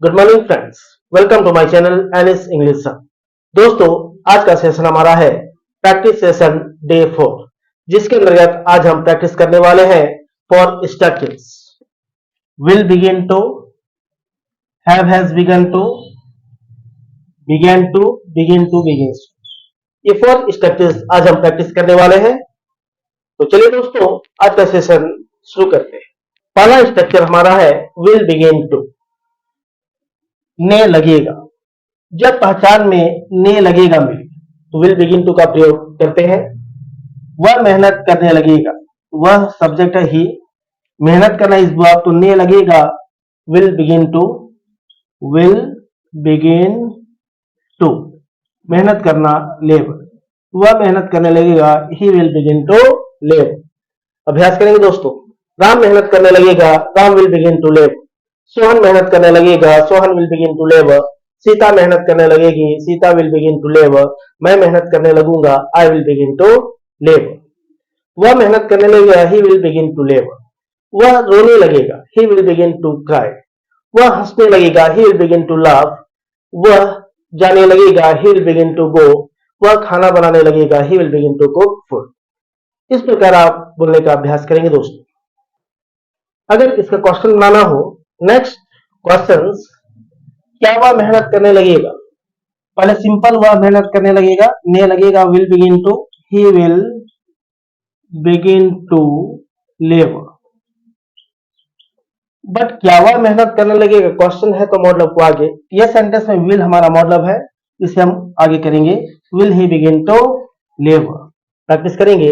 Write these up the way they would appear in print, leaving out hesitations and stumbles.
Good morning friends, welcome to my channel Anis English sir. दोस्तों, आज का सेशन हमारा है प्रैक्टिस सेशन डे 4, जिसके अंतर्गत आज हम प्रैक्टिस करने वाले हैं four structures. Will begin to, have has begun to, begun to, begin to, begins. ये फोर स्ट्रक्चर्स आज हम प्रैक्टिस करने वाले हैं। तो चलिए दोस्तों, आज का सेशन शुरू करते हैं। पहला स्ट्रक्चर हमारा है विल बिगिन टू। ने लगेगा, जब पहचान में ने लगेगा मिले तो विल बिगिन टू का प्रयोग करते हैं। वह मेहनत करने लगेगा, वह सब्जेक्ट है ही, मेहनत करना इस बात तो ने लगेगा will begin to, will begin to, मेहनत करना लेबर, वह मेहनत करने लगेगा he will begin to labour. अभ्यास करेंगे दोस्तों। राम मेहनत करने लगेगा, Ram will begin to labour. Sohan मेहनत करने लगेगा, Sohan will begin to labour. Sita मेहनत करने लगेगी, Sita will begin to labour. मैं मेहनत करने लगूंगा, I will begin to labour. वह मेहनत करने लगेगा, he will begin to labour. वह रोने लगेगा, he will begin to cry. वह हंसने लगेगा, he will begin to laugh. वह जाने लगेगा, he will begin to go. वह खाना बनाने लगेगा, he will begin to cook food. इस प्रकार आप बोलने का अभ्यास करेंगे दोस्तों। अगर इसका क्वेश्चन बनाना हो, नेक्स्ट क्वेश्चंस, क्या वह मेहनत करने लगेगा? पहले सिंपल वह मेहनत करने लगेगा, ने लगेगा will begin to, he will begin to labour. But क्या वह मेहनत करने लगेगा क्वेश्चन है, तो मॉडल को आगे, यह सेंटेंस में विल हमारा मॉडल है, इसे हम आगे करेंगे। Will he begin to labour. Practice करेंगे।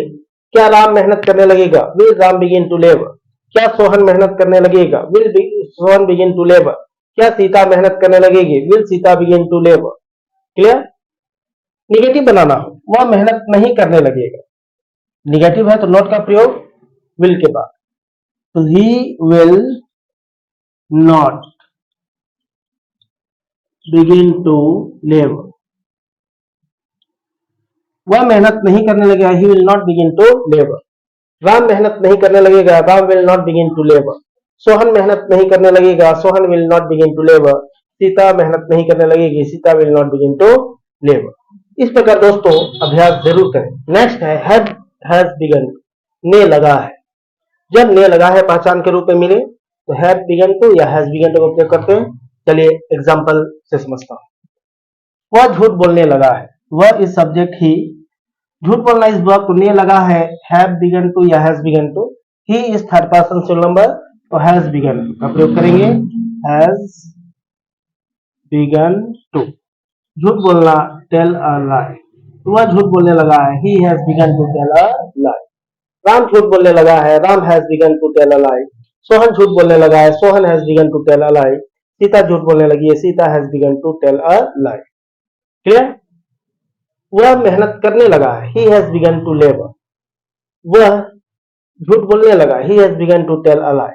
क्या राम मेहनत करने लगेगा? Will Ram begin to labour. क्या सोहन मेहनत करने लगेगा? Will Sohan begin to labour. क्या सीता मेहनत करने लगेगी? Will Sita begin to labour. Clear? Negative बनाना हो, वह मेहनत नहीं करने लगेगा। निगेटिव है तो नॉट का प्रयोग विल के बाद, तो he will not begin to labour. वह मेहनत नहीं करने लगेगा, he will not begin to labour. Ram मेहनत नहीं करने लगेगा, Ram will not begin to labour. Sohan मेहनत नहीं करने लगेगा, Sohan will not begin to labour. Sita मेहनत नहीं करने लगेगी, Sita will not begin to labour. इस प्रकार दोस्तों अभ्यास जरूर करें। नेक्स्ट है हैज बिगन। ने लगा है, जब ने लगा है पहचान के रूप में मिले तो हैव बिगन टू या हैज बिगन टू का उपयोग करते हैं। चलिए एग्जाम्पल से समझता हूं। वह झूठ बोलने लगा है, वह इस सब्जेक्ट ही, झूठ बोलना इस वर्ब को ने लगा है हैव बिगन टू या has begun to. He is third person singular number, तो हैज बिगन टू का प्रयोग करेंगे। Has begun to. झूठ बोलना टेल अ लाई, तो वह झूठ बोलने लगा है, he has begun to tell a lie. Ram झूठ बोलने लगा है, Ram has begun to tell a lie. Sohan झूठ बोलने लगा है, Sohan has begun to tell a lie. Sita झूठ बोलने लगी है, Sita has begun to tell a lie. Clear? वह मेहनत करने लगा है, he has begun to labour. वह झूठ बोलने लगा, he has begun to tell a lie.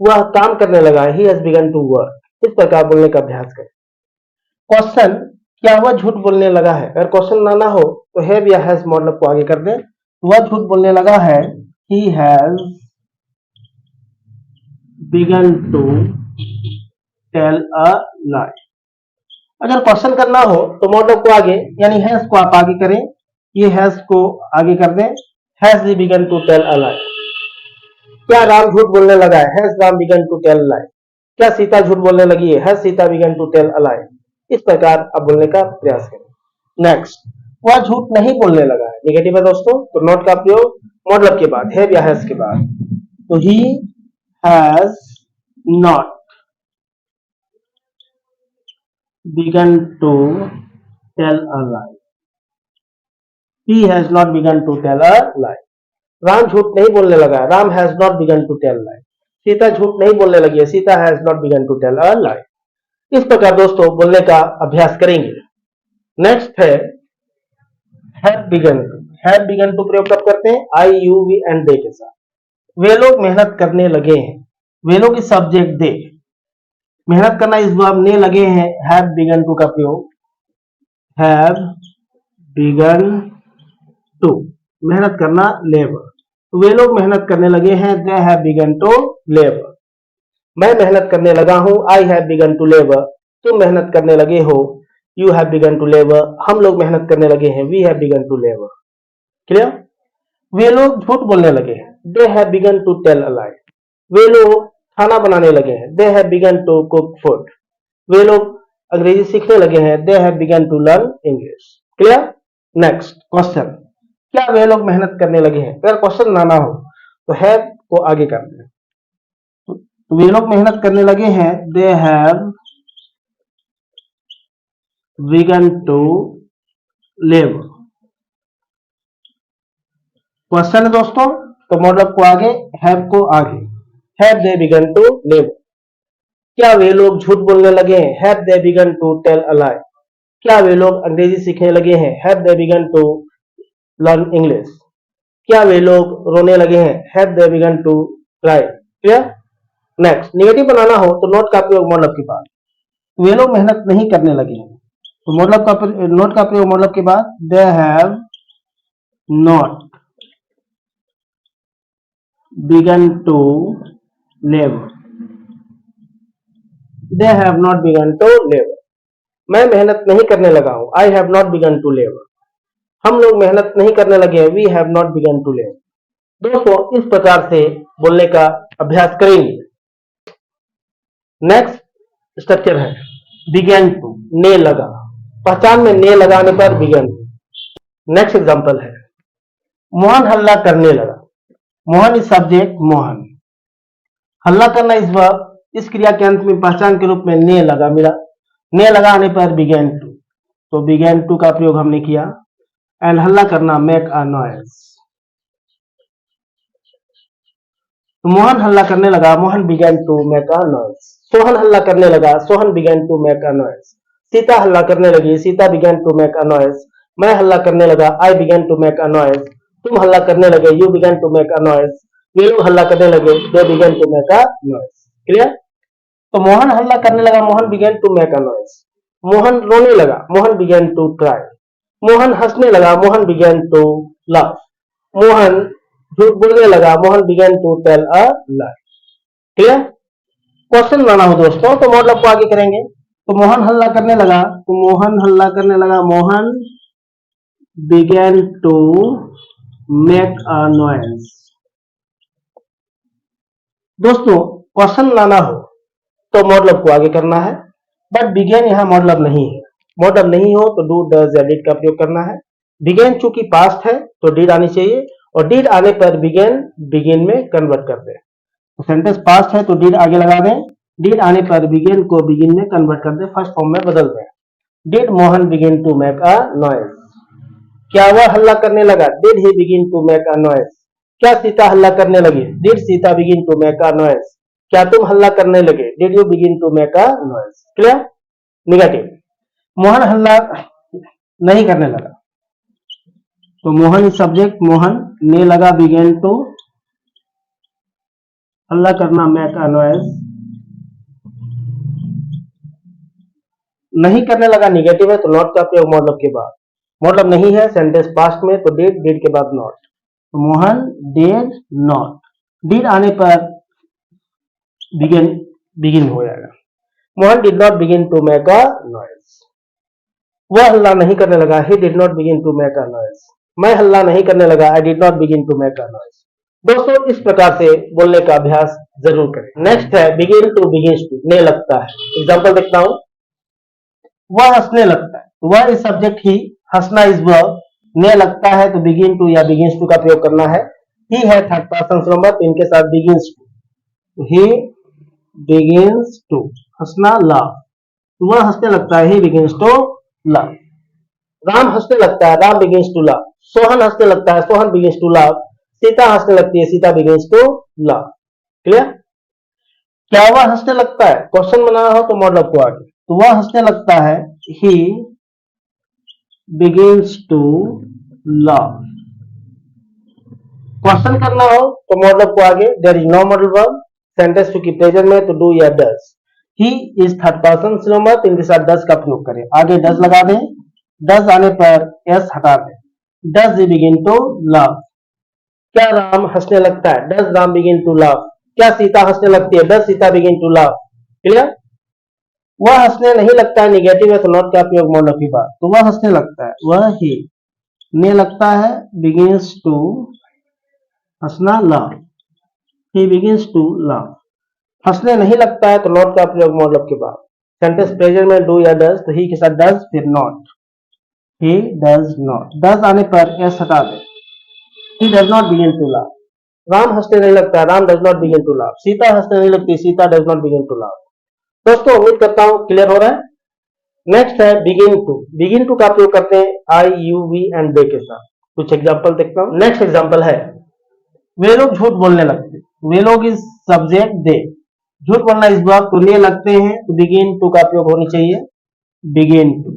वह काम करने लगा, he has begun to work. इस प्रकार बोलने का अभ्यास करें। क्वेश्चन, क्या वह झूठ बोलने लगा है? अगर क्वेश्चन लाना हो तो हैव या हैज मॉडल को आगे कर दें। वह झूठ बोलने लगा है, he has begun to tell a lie. अगर क्वेश्चन करना हो तो मॉडल को आगे यानी हैज को आप आगे करें, ये हैज को आगे कर दें। Has he begun to tell a lie. क्या राम झूठ बोलने लगा है? Has Ram begun to tell lie. क्या सीता झूठ बोलने लगी है? Has Sita begin to tell a lie. इस प्रकार आप बोलने का प्रयास करें। नेक्स्ट, वह झूठ नहीं बोलने लगा है, निगेटिव है दोस्तों, तो नॉट का प्रयोग मॉडल के बाद, हैव या हैज के बाद, तो he has not begun to tell a lie. He has not begun to tell a lie. Ram झूठ नहीं बोलने लगा, Ram has not begun to tell lie. Sita झूठ नहीं बोलने लगी है, Sita has not begun to tell a lie. इस प्रकार दोस्तों बोलने का अभ्यास करेंगे। नेक्स्ट है have begun to. Have begun to प्रयोग कब करते हैं? आई यू वी एंड दे के साथ। वे लोग मेहनत करने लगे हैं, वे लोग इस सब्जेक्ट दे, मेहनत करना इस वर्ब ने लगे हैं, हैव बिगन टू का प्रयोग। हैव बिगन टू, मेहनत करना लेबर, तो वे लोग मेहनत करने लगे हैं, they have begun to labour. मैं मेहनत करने लगा हूं, I have begun to labour. तुम मेहनत करने लगे हो, you have begun to labour. हम लोग मेहनत करने लगे हैं, we have begun to labour. Clear? वे लोग झूठ बोलने लगे हैं, they have begun to tell a lie. वे लोग खाना बनाने लगे हैं, they have begun to cook food. वे लोग अंग्रेजी सीखने लगे हैं, they have begun to learn English. Clear? Next question, क्या वे लोग मेहनत करने लगे हैं? अगर क्वेश्चन लाना हो तो हैव को आगे कर दें। तो वे लोग मेहनत करने लगे हैं, they have begun to labour. Question है दोस्तों, तो मॉडल को आगे, हैव को आगे। Have they begin to labour. क्या वे लोग झूठ बोलने लगे हैं? Have they begin to tell a lie. क्या वे लोग अंग्रेजी सीखने लगे हैं? Have they begin to learn English. क्या वे लोग रोने लगे हैं? Have they begin to cry. Clear? Next, negative बनाना हो तो नॉट का प्रयोग मॉडल के बाद। वे लोग मेहनत नहीं करने लगे हैं, तो मॉडल का नॉट का प्रयोग मॉडल के बाद, they have not begun to labour. They have not begun to labour. मैं मेहनत नहीं करने लगा हूं, I have not begun to labour. हम लोग मेहनत नहीं करने लगे हैं, we have not begun to labour. दोस्तों, इस प्रकार से बोलने का अभ्यास करेंगे। नेक्स्ट स्ट्रक्चर है बिगन टू, ने लगा। पहचान में ने लगाने पर बिगन। नेक्स्ट एग्जांपल है मोहन हल्ला करने लगा। Mohan is subject, Mohan. हल्ला करना इस वर्ब, इस क्रिया के अंत में पहचान के रूप में ने लगा मिला। ने लगाने पर बिगन टू, तो बिगन टू का प्रयोग हमने किया। एंड हल्ला करना मेक अ नॉइज। तो मोहन हल्ला करने लगा, Mohan begin to make a noise. Sohan हल्ला करने लगा, Sohan began to make a noise. Sita हल्ला करने लगी, Sita begin to make a noise. मैं हल्ला करने लगा, I began to make a noise. तुम हल्ला करने लगे, you began to make a noise. वे लोग हल्ला करने लगे, they begin to make a noise. Clear? तो मोहन हल्ला करने लगा, Mohan begin to make a noise. Mohan रोने लगा, Mohan begin to cry. Mohan हंसने लगा, Mohan begin to laugh. Mohan झूठ बोलने लगा, Mohan begin to tell a lie. Clear? Question बनाना हो दोस्तों तो मॉडल को आगे करेंगे। तो मोहन हल्ला करने लगा, तो मोहन हल्ला करने लगा, Mohan begin to make a noise. दोस्तों, क्वेश्चन लाना हो तो मॉडल को आगे करना है, बट बिगेन यहां मॉडल नहीं है। मॉडल नहीं हो तो डू डज या डिड का प्रयोग करना है। बिगेन चूंकि पास्ट है तो डिड आनी चाहिए, और डिड आने पर बिगेन बिगिन में कन्वर्ट कर दें। तो सेंटेंस पास्ट है तो डिड आगे लगा दें, डिड आने पर बिगिन को बिगिन में कन्वर्ट कर दें, फर्स्ट फॉर्म में बदल दें। Did Mohan begin to make a noise. क्या वह हल्ला करने लगा, did he begin to make a noise. क्या सीता हल्ला करने लगी, did Sita begin to make a noise. क्या तुम हल्ला करने लगे, did you begin to make a noise. Clear? Negative, Mohan हल्ला नहीं करने लगा, तो मोहन इज सब्जेक्ट, मोहन। ने लगा बिगेन टू, हल्ला करना मेक अ नॉइज। नहीं करने लगा निगेटिव है तो नॉट का प्रयोग मॉडल के बाद। मॉडल नहीं है सेंटेंस पास्ट में तो डिड, डिड के बाद नॉट। तो मोहन डिड नॉट। डिड आने पर बिगिन बिगिन हो जाएगा। Mohan did not begin to make a noise. वह हल्ला नहीं करने लगा, he did not begin to make a noise. मैं हल्ला नहीं करने लगा, I did not begin to make a noise. दोस्तों, इस प्रकार से बोलने का अभ्यास जरूर करें। नेक्स्ट है बिगिन टू बिगिंस टू, ने लगता है। एग्जांपल देखता हूं, वह हंसने लगता है, वह इज सब्जेक्ट, ही। हंसना इज वर्ब, ने लगता है तो बिगिन टू या बिगिंस टू का प्रयोग करना है। ही है थर्ड पर्सन नंबर तो इनके साथ begins to, he begins to. हंसना लाफ, वह हंसने लगता है, he begins to laugh. Ram हंसने लगता है, Ram begins to laugh. Sohan हंसने लगता है, Sohan begins to laugh. Sita हंसने लगती है, Sita begins to laugh. Clear? क्या वह हंसने लगता है, क्वेश्चन बनाना हो तो मॉडल को आगे। तो वह हंसने लगता है, he begins to laugh. Question करना हो तो मॉडल को आगे, there is no model verb. Sentence चूंकि प्रेजेंट में तो डू या does. He is third person number तो इनके साथ डज का प्रयोग करें, आगे डज लगा दें। डज आने पर एस हटा दें। Does he begin to laugh. क्या राम हंसने लगता है, does Ram begin to laugh. क्या सीता हंसने लगती है? Does Sita begin to laugh? Clear? वह हंसने नहीं लगता है, निगेटिव है तो नॉट का प्रयोग मॉडल की बात, तो वह हंसने लगता है, वह ही ने लगता है, बिगिंस टू हंसना, laugh, he begins to laugh. हंसने नहीं लगता है तो नॉट का प्रयोग मॉडल के बाद। सेंटेंस प्रेजेंट में डू या डज, तो ही के साथ डज, फिर not, he does not. Does आने पर एस हटा दे, he does not begin to laugh. Ram हंसने नहीं लगता, Ram does not begin to laugh. Sita हंसने नहीं लगती, Sita does not begin to laugh. दोस्तों उम्मीद करता हूं क्लियर हो रहा है। नेक्स्ट है बिगिन टू। बिगिन टू का प्रयोग करते हैं आई, यू, वी एंड दे के साथ। कुछ एग्जांपल देखता हूं। नेक्स्ट एग्जांपल है, वे लोग झूठ बोलने लगते। वे लोग इज सब्जेक्ट, दे। झूठ बोलना इस बात को ले लगते हैं, तो बिगिन टू का प्रयोग होनी चाहिए, बिगिन टू।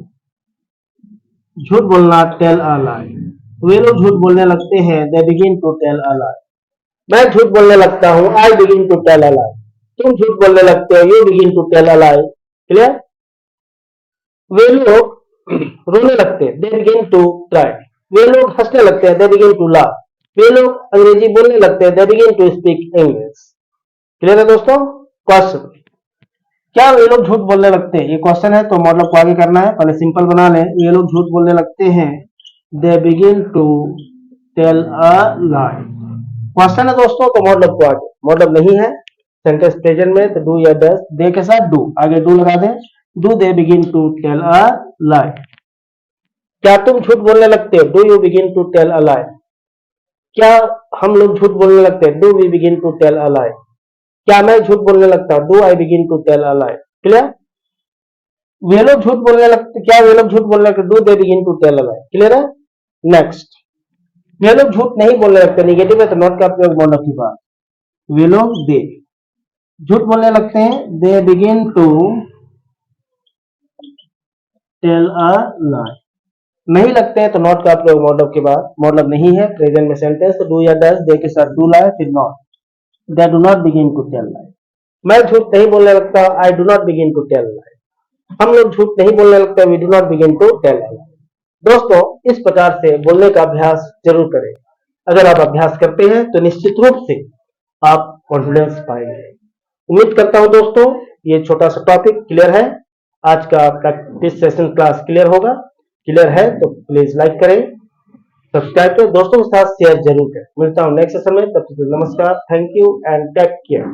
झूठ बोलना, टेल अ लाई। वे लोग झूठ बोलने लगते हैं, they begin to tell a lie. मैं झूठ बोलने लगता हूं, I begin to tell a lie. तुम झूठ बोलने लगते हो, you begin to tell a lie. Clear? वे लोग रोने लगते हैं, दे बिगिन टू क्राई। वे लोग हंसने लगते हैं, दे बिगिन टू लाफ। वे लोग अंग्रेजी बोलने लगते हैं, they begin to speak English. Clear है दोस्तों? क्वेश्चन, क्या वे लोग झूठ बोलने लगते हैं? ये क्वेश्चन है तो मॉडल को आगे करना है, पहले सिंपल बना लें। वे लोग झूठ बोलने लगते हैं, they begin to tell a lie. Question है दोस्तों तो मॉडल को आगे, मॉडल नहीं है सेंटेंस प्रेजेंट में तो डू या डज, दे के साथ डू, आगे डू लगा दें, do they begin to tell a lie. क्या तुम झूठ बोलने लगते हो? Do you begin to tell a lie. क्या हम लोग झूठ बोलने लगते हैं? Do we begin to tell a lie. क्या मैं झूठ बोलने लगता हूं? Do I begin to tell a lie. Clear? वे लोग झूठ बोलने लगते, क्या वे लोग झूठ बोलने लगते? Do they begin to tell a lie. Clear है? नेक्स्ट, वे लोग झूठ नहीं बोलने लगते, निगेटिव है तो नॉट का प्रयोग मॉडल की बात। वे लोग, दे झूठ बोलने लगते हैं, they begin to tell a lie. नहीं लगते हैं तो नॉट का प्रयोग मॉडल के बाद, मॉडल नहीं है प्रेजेंट में सेंटेंस, तो डू या डज, दे के साथ डू लाए, फिर not, they do not begin to tell lie. मैं झूठ नहीं बोलने लगता, I do not begin to tell lie. हम लोग झूठ नहीं बोलने लगते, we do not begin to tell lie. दोस्तों इस प्रकार से बोलने का अभ्यास जरूर करें। अगर आप अभ्यास करते हैं तो निश्चित रूप से आप कॉन्फिडेंस पाएंगे। उम्मीद करता हूं दोस्तों ये छोटा सा टॉपिक क्लियर है। आज का प्रैक्टिस सेशन क्लास क्लियर होगा। क्लियर है तो प्लीज लाइक करें, सब्सक्राइब करें, दोस्तों के साथ शेयर जरूर करें। मिलता हूं नेक्स्ट सेशन में, तब तक नमस्कार, thank you and take care.